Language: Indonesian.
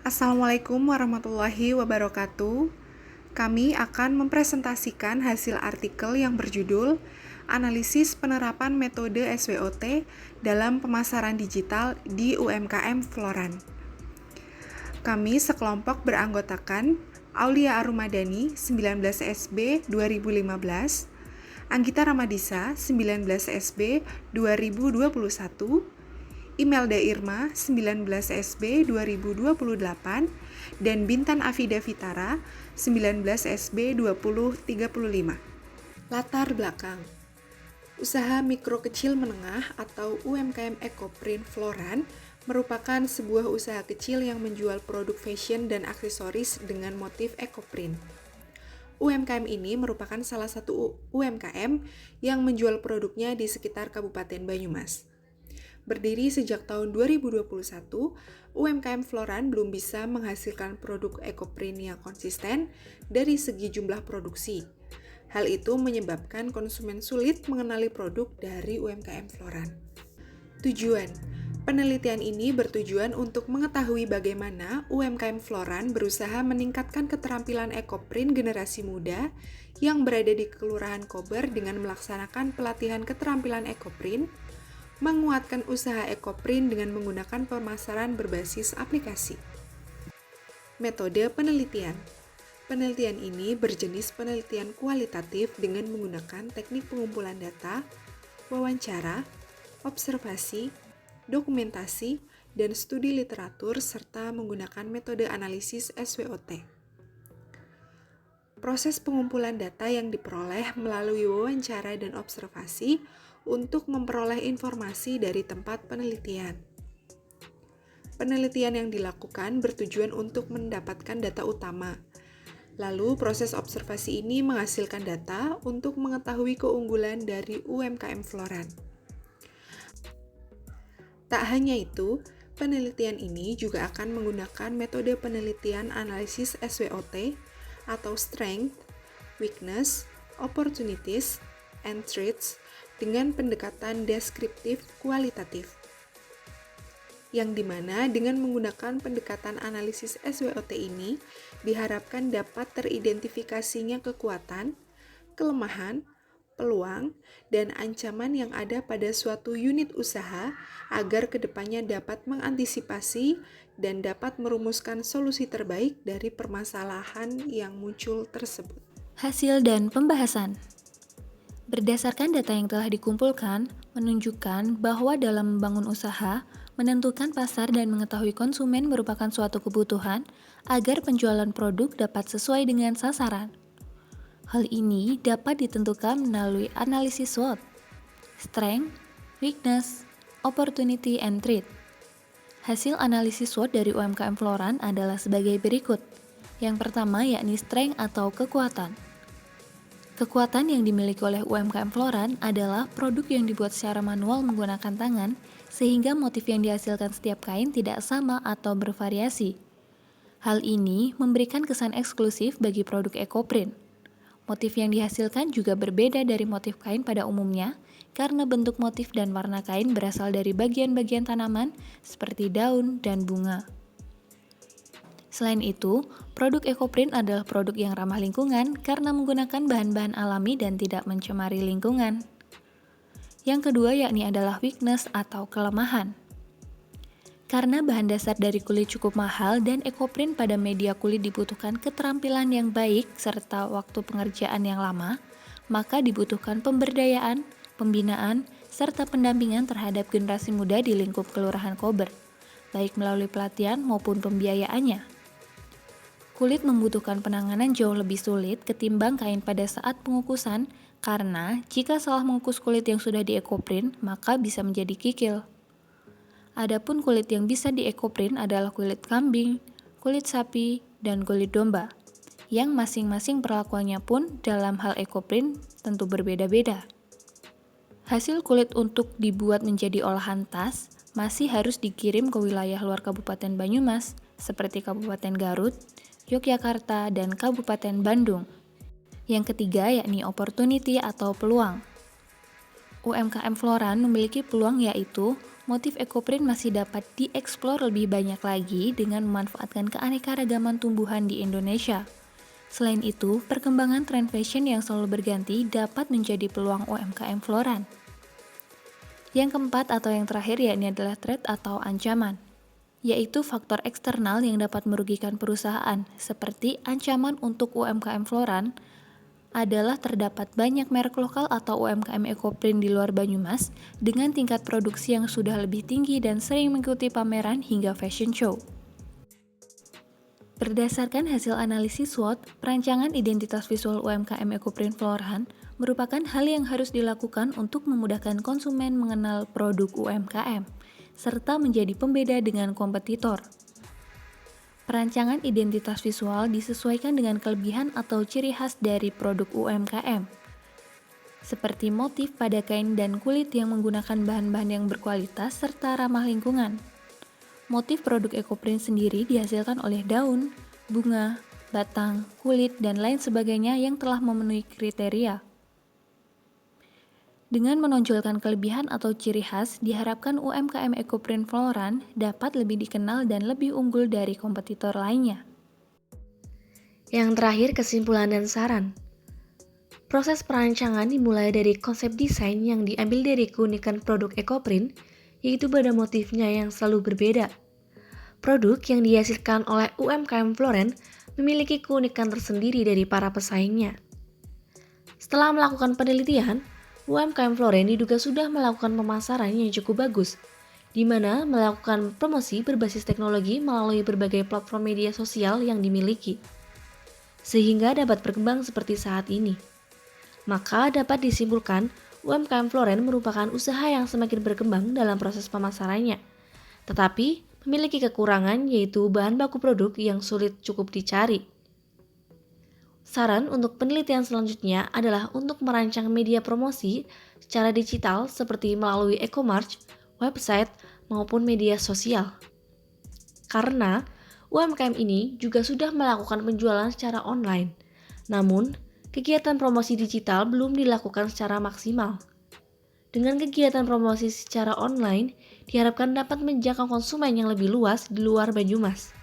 Assalamualaikum warahmatullahi wabarakatuh. Kami akan mempresentasikan hasil artikel yang berjudul Analisis Penerapan Metode SWOT dalam Pemasaran Digital di UMKM Floran. Kami sekelompok beranggotakan Aulia Arumadani 19 SB 2015, Anggita Ramadisa 19 SB 2021, Imelda Irma 19 SB 2028, dan Bintan Afida Fitara 19 SB 2035. Latar belakang usaha mikro kecil menengah atau UMKM Ekoprint Floran merupakan sebuah usaha kecil yang menjual produk fashion dan aksesoris dengan motif ekoprint. UMKM ini merupakan salah satu UMKM yang menjual produknya di sekitar Kabupaten Banyumas. Berdiri sejak tahun 2021, UMKM Floran belum bisa menghasilkan produk ekoprint yang konsisten dari segi jumlah produksi. Hal itu menyebabkan konsumen sulit mengenali produk dari UMKM Floran. Tujuan penelitian ini bertujuan untuk mengetahui bagaimana UMKM Floran berusaha meningkatkan keterampilan ekoprint generasi muda yang berada di Kelurahan Kober dengan melaksanakan pelatihan keterampilan ekoprint, menguatkan usaha ekoprint dengan menggunakan pemasaran berbasis aplikasi. Metode penelitian. Penelitian ini berjenis penelitian kualitatif dengan menggunakan teknik pengumpulan data, wawancara, observasi, dokumentasi, dan studi literatur serta menggunakan metode analisis SWOT. Proses pengumpulan data yang diperoleh melalui wawancara dan observasi untuk memperoleh informasi dari tempat penelitian. Penelitian yang dilakukan bertujuan untuk mendapatkan data utama. Lalu proses observasi ini menghasilkan data untuk mengetahui keunggulan dari UMKM Floran. Tak hanya itu, penelitian ini juga akan menggunakan metode penelitian analisis SWOT atau Strength, Weakness, Opportunities, and Threats dengan pendekatan deskriptif kualitatif. Yang dimana dengan menggunakan pendekatan analisis SWOT ini diharapkan dapat teridentifikasinya kekuatan, kelemahan, peluang, dan ancaman yang ada pada suatu unit usaha agar kedepannya dapat mengantisipasi dan dapat merumuskan solusi terbaik dari permasalahan yang muncul tersebut. Hasil dan pembahasan. Berdasarkan data yang telah dikumpulkan, menunjukkan bahwa dalam membangun usaha, menentukan pasar dan mengetahui konsumen merupakan suatu kebutuhan agar penjualan produk dapat sesuai dengan sasaran. Hal ini dapat ditentukan melalui analisis SWOT, Strength, Weakness, Opportunity, and Threat. Hasil analisis SWOT dari UMKM Floran adalah sebagai berikut. Yang pertama yakni Strength atau kekuatan. Kekuatan yang dimiliki oleh UMKM Floran adalah produk yang dibuat secara manual menggunakan tangan, sehingga motif yang dihasilkan setiap kain tidak sama atau bervariasi. Hal ini memberikan kesan eksklusif bagi produk ekoprint. Motif yang dihasilkan juga berbeda dari motif kain pada umumnya, karena bentuk motif dan warna kain berasal dari bagian-bagian tanaman seperti daun dan bunga. Selain itu, produk ekoprint adalah produk yang ramah lingkungan karena menggunakan bahan-bahan alami dan tidak mencemari lingkungan. Yang kedua yakni adalah weakness atau kelemahan. Karena bahan dasar dari kulit cukup mahal dan ekoprint pada media kulit dibutuhkan keterampilan yang baik serta waktu pengerjaan yang lama, maka dibutuhkan pemberdayaan, pembinaan, serta pendampingan terhadap generasi muda di lingkup Kelurahan Kober, baik melalui pelatihan maupun pembiayaannya. Kulit membutuhkan penanganan jauh lebih sulit ketimbang kain pada saat pengukusan, karena jika salah mengukus kulit yang sudah di ekoprint, maka bisa menjadi kikil. Adapun kulit yang bisa di ekoprint adalah kulit kambing, kulit sapi, dan kulit domba, yang masing-masing perlakuannya pun dalam hal ekoprint tentu berbeda-beda. Hasil kulit untuk dibuat menjadi olahan tas masih harus dikirim ke wilayah luar Kabupaten Banyumas, seperti Kabupaten Garut, Yogyakarta, dan Kabupaten Bandung. Yang ketiga yakni opportunity atau peluang. UMKM Floran memiliki peluang yaitu motif ekoprint masih dapat dieksplor lebih banyak lagi dengan memanfaatkan keanekaragaman tumbuhan di Indonesia. Selain itu, perkembangan tren fashion yang selalu berganti dapat menjadi peluang UMKM Floran. Yang keempat atau yang terakhir yakni adalah threat atau ancaman, yaitu faktor eksternal yang dapat merugikan perusahaan, seperti ancaman untuk UMKM Floran adalah terdapat banyak merek lokal atau UMKM ekoprint di luar Banyumas dengan tingkat produksi yang sudah lebih tinggi dan sering mengikuti pameran hingga fashion show. Berdasarkan hasil analisis SWOT, perancangan identitas visual UMKM ekoprint Floran merupakan hal yang harus dilakukan untuk memudahkan konsumen mengenal produk UMKM, serta menjadi pembeda dengan kompetitor. Perancangan identitas visual disesuaikan dengan kelebihan atau ciri khas dari produk UMKM, seperti motif pada kain dan kulit yang menggunakan bahan-bahan yang berkualitas serta ramah lingkungan. Motif produk ekoprint sendiri dihasilkan oleh daun, bunga, batang, kulit, dan lain sebagainya yang telah memenuhi kriteria. Dengan menonjolkan kelebihan atau ciri khas, diharapkan UMKM ekoprint Floran dapat lebih dikenal dan lebih unggul dari kompetitor lainnya. Yang terakhir, kesimpulan dan saran. Proses perancangan dimulai dari konsep desain yang diambil dari keunikan produk ekoprint, yaitu pada motifnya yang selalu berbeda. Produk yang dihasilkan oleh UMKM Floran memiliki keunikan tersendiri dari para pesaingnya. Setelah melakukan penelitian, UMKM Floran diduga sudah melakukan pemasaran yang cukup bagus, di mana melakukan promosi berbasis teknologi melalui berbagai platform media sosial yang dimiliki, sehingga dapat berkembang seperti saat ini. Maka dapat disimpulkan, UMKM Floran merupakan usaha yang semakin berkembang dalam proses pemasarannya, tetapi memiliki kekurangan yaitu bahan baku produk yang sulit cukup dicari. Saran untuk penelitian selanjutnya adalah untuk merancang media promosi secara digital seperti melalui e-commerce, website, maupun media sosial. Karena UMKM ini juga sudah melakukan penjualan secara online, namun kegiatan promosi digital belum dilakukan secara maksimal. Dengan kegiatan promosi secara online, diharapkan dapat menjangkau konsumen yang lebih luas di luar Banyumas.